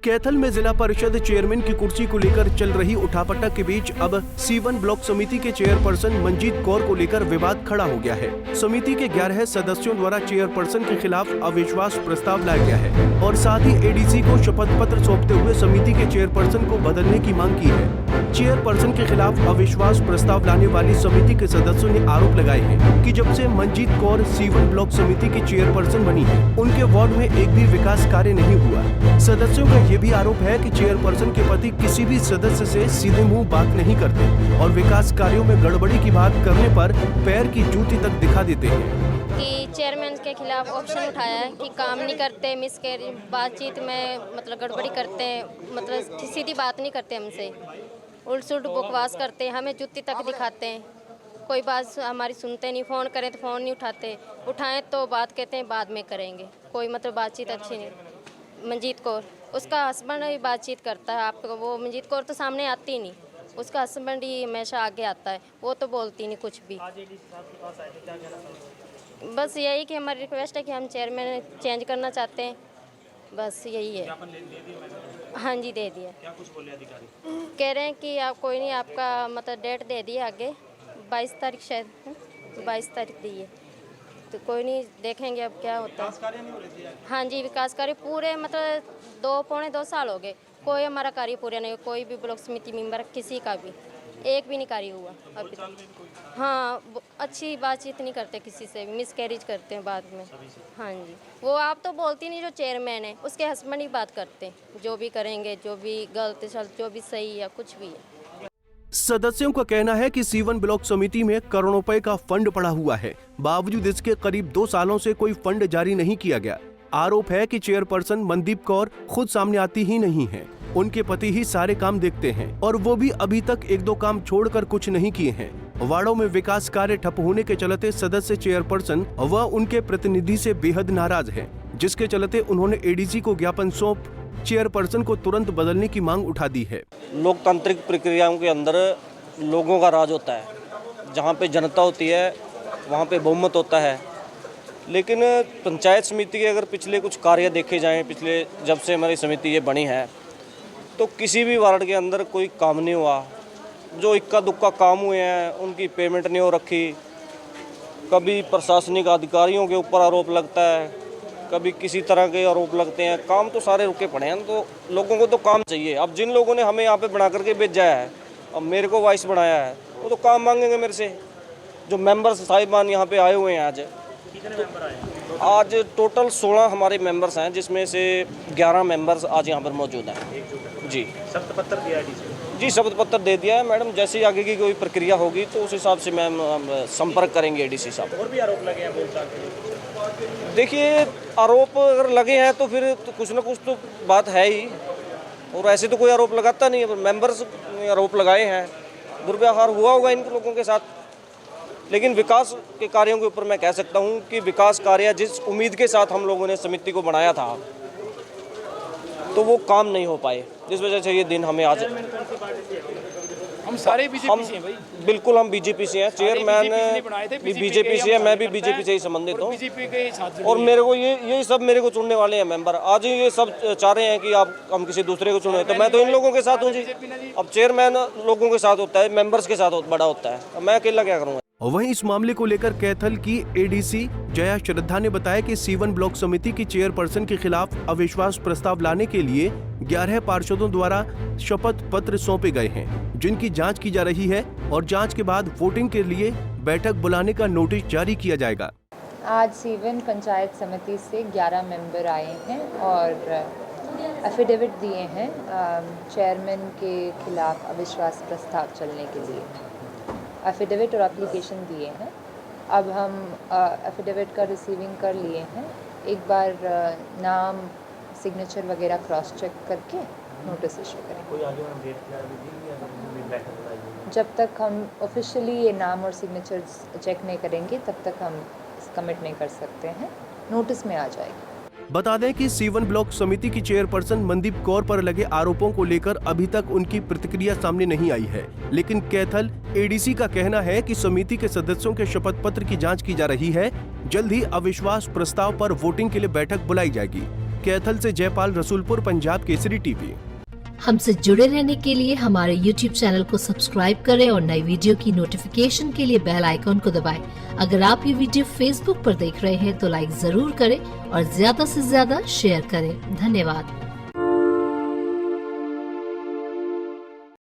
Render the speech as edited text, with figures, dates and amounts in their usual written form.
कैथल में जिला परिषद चेयरमैन की कुर्सी को लेकर चल रही उठापटक के बीच अब C1 ब्लॉक समिति के चेयरपर्सन मंजीत कौर को लेकर विवाद खड़ा हो गया है। समिति के 11 सदस्यों द्वारा चेयरपर्सन के खिलाफ अविश्वास प्रस्ताव लाया गया है और साथ ही एडीसी को शपथ पत्र सौंपते हुए समिति के चेयरपर्सन को बदलने की मांग की है। चेयरपर्सन के खिलाफ अविश्वास प्रस्ताव लाने वाली समिति के सदस्यों ने आरोप लगाए हैं कि जब से मंजीत कौर C1 ब्लॉक समिति की चेयरपर्सन बनी है, उनके वार्ड में एक भी विकास कार्य नहीं हुआ। सदस्यों का ये भी आरोप है कि चेयरपर्सन के पति किसी भी सदस्य से सीधे मुंह बात नहीं करते और विकास कार्यों में गड़बड़ी की बात करने पर पैर की जूती तक दिखा देते हैं। कि चेयरमैन के खिलाफ ऑप्शन उठाया है कि काम नहीं करते, बातचीत में मतलब गड़बड़ी करते हैं, मतलब सीधी बात नहीं करते हमसे, उल्ट-सुल्ट बकवास करते हैं, हमें जूती तक दिखाते हैं, कोई बात हमारी सुनते नहीं, फ़ोन करें तो फ़ोन नहीं उठाते, उठाएं तो बात कहते हैं बाद में करेंगे, कोई मतलब बातचीत अच्छी नहीं। मंजीत कौर, उसका हस्बैंड ही बातचीत करता है, आपको वो मंजीत कौर तो सामने आती ही नहीं, उसका हस्बैंड ही हमेशा आगे आता है, वो तो बोलती नहीं कुछ भी। बस यही कि हमारी रिक्वेस्ट है कि हम चेयरमैन चेंज करना चाहते हैं, बस यही है। हाँ जी, दे दिया। क्या कुछ बोले अधिकारी? कह रहे हैं कि आप कोई नहीं, आपका मतलब डेट दे दी आगे 22 तारीख, शायद 22 तारीख दी है, तो कोई नहीं, देखेंगे अब क्या होता है। विकास कार्य नहीं हो रहे थे? हाँ जी, विकास कार्य पूरे मतलब 2-2.25 साल हो गए, कोई हमारा कार्य पूरा नहीं, कोई भी ब्लॉक समिति मेंबर किसी का भी एक भी नहीं कार्य हुआ अभी तक। हाँ, अच्छी बातचीत नहीं करते किसी से, मिसकैरेज करते हैं बाद में। हाँ जी, वो आप तो बोलती नहीं, जो चेयरमैन है उसके हस्बैंड ही बात करते हैं, जो भी करेंगे, जो भी गलत चल, जो भी सही है, कुछ भी है। सदस्यों का कहना है कि C1 ब्लॉक समिति में करोड़ों रुपए का फंड पड़ा हुआ है, बावजूद इसके करीब 2 सालों से कोई फंड जारी नहीं किया गया। आरोप है कि चेयरपर्सन मनदीप कौर खुद सामने आती ही नहीं है, उनके पति ही सारे काम देखते हैं और वो भी अभी तक 1-2 काम छोड़कर कुछ नहीं किए हैं। वार्डों में विकास कार्य ठप होने के चलते सदस्य चेयरपर्सन व उनके प्रतिनिधि से बेहद नाराज है, जिसके चलते उन्होंने एडीसी को ज्ञापन सौंप चेयरपर्सन को तुरंत बदलने की मांग उठा दी है। लोकतांत्रिक प्रक्रियाओं के अंदर लोगों का राज होता है, जहाँ पे जनता होती है वहाँ पे बहुमत होता है, लेकिन पंचायत समिति के अगर पिछले कुछ कार्य देखे जाएं, पिछले जब से हमारी समिति ये बनी है, तो किसी भी वार्ड के अंदर कोई काम नहीं हुआ। जो इक्का दुक्का काम हुए हैं उनकी पेमेंट नहीं हो रखी, कभी प्रशासनिक अधिकारियों के ऊपर आरोप लगता है, कभी किसी तरह के आरोप लगते हैं, काम तो सारे रुके पड़े हैं। तो लोगों को तो काम चाहिए। अब जिन लोगों ने हमें यहाँ पे बना करके भेजा है, अब मेरे को वाइस बनाया है, वो तो काम मांगेंगे मेरे से। जो मेंबर्स साहिबान यहाँ पे आए हुए हैं आज, कितने मेंबर आए हैं? आज टोटल 16 हमारे मेंबर्स हैं, जिसमें से 11 मेंबर्स आज यहाँ पर मौजूद हैं। जी, शपथ पत्र दिया है? जी, शपथ पत्र दे दिया है मैडम। जैसे ही आगे की कोई प्रक्रिया होगी तो उस हिसाब से मैम संपर्क करेंगे एडीसी साहब। और भी आरोप लगे हैं बोलचाल के? देखिए, आरोप अगर लगे हैं तो फिर तो कुछ ना कुछ तो बात है ही, और ऐसे तो कोई आरोप लगाता नहीं है। मेंबर्स ने आरोप लगाए हैं, दुर्व्यवहार हुआ होगा इन लोगों के साथ, लेकिन विकास के कार्यों के ऊपर मैं कह सकता हूं कि विकास कार्य जिस उम्मीद के साथ हम लोगों ने समिति को बनाया था, तो वो काम नहीं हो पाए, जिस वजह से ये दिन हमें आज। हम सारे बीजेपी से हैं भाई। बिल्कुल, हम बीजेपी से हैं। चेयरमैन भी बीजेपी से है, मैं भी बीजेपी से ही संबंधित हूँ, बीजेपी के साथ। और मेरे को ये सब मेरे को चुनने वाले हैं मेंबर। आज ही ये सब चाह रहे हैं कि आप हम किसी दूसरे को चुने, तो मैं तो इन लोगों के साथ हूँ जी। अब चेयरमैन लोगों के साथ होता है, मेंबर्स के साथ बड़ा होता है, मैं अकेला क्या करूँगा। वहीं इस मामले को लेकर कैथल की एडीसी जया श्रद्धा ने बताया कि C1 ब्लॉक समिति की चेयरपर्सन के खिलाफ अविश्वास प्रस्ताव लाने के लिए 11 पार्षदों द्वारा शपथ पत्र सौंपे गए हैं, जिनकी जांच की जा रही है और जांच के बाद वोटिंग के लिए बैठक बुलाने का नोटिस जारी किया जाएगा। आज C1 पंचायत समिति से 11 मेंबर आए हैं और एफिडेविट दिए हैं चेयरमैन के खिलाफ अविश्वास प्रस्ताव चलने के लिए। एफिडेविट और एप्लीकेशन दिए हैं। अब हम एफिडेविट का रिसीविंग कर लिए हैं, एक बार नाम सिग्नेचर वगैरह क्रॉस चेक करके नोटिस इशू करेंगे। कोई आगे हम डेट जब तक हम ऑफिशियली ये नाम और सिग्नेचर्स चेक नहीं करेंगे तब तक हम कमिट नहीं कर सकते हैं, नोटिस में आ जाएगी। बता दें कि C1 ब्लॉक समिति की चेयरपर्सन मनदीप कौर पर लगे आरोपों को लेकर अभी तक उनकी प्रतिक्रिया सामने नहीं आई है, लेकिन कैथल एडीसी का कहना है कि समिति के सदस्यों के शपथ पत्र की जांच की जा रही है। जल्द ही अविश्वास प्रस्ताव पर वोटिंग के लिए बैठक बुलाई जाएगी। कैथल से जयपाल रसूलपुर, पंजाब केसरी टीवी। हमसे जुड़े रहने के लिए हमारे YouTube चैनल को सब्सक्राइब करें और नई वीडियो की नोटिफिकेशन के लिए बेल आइकॉन को दबाएं। अगर आप ये वीडियो Facebook पर देख रहे हैं तो लाइक जरूर करें और ज्यादा से ज्यादा शेयर करें। धन्यवाद।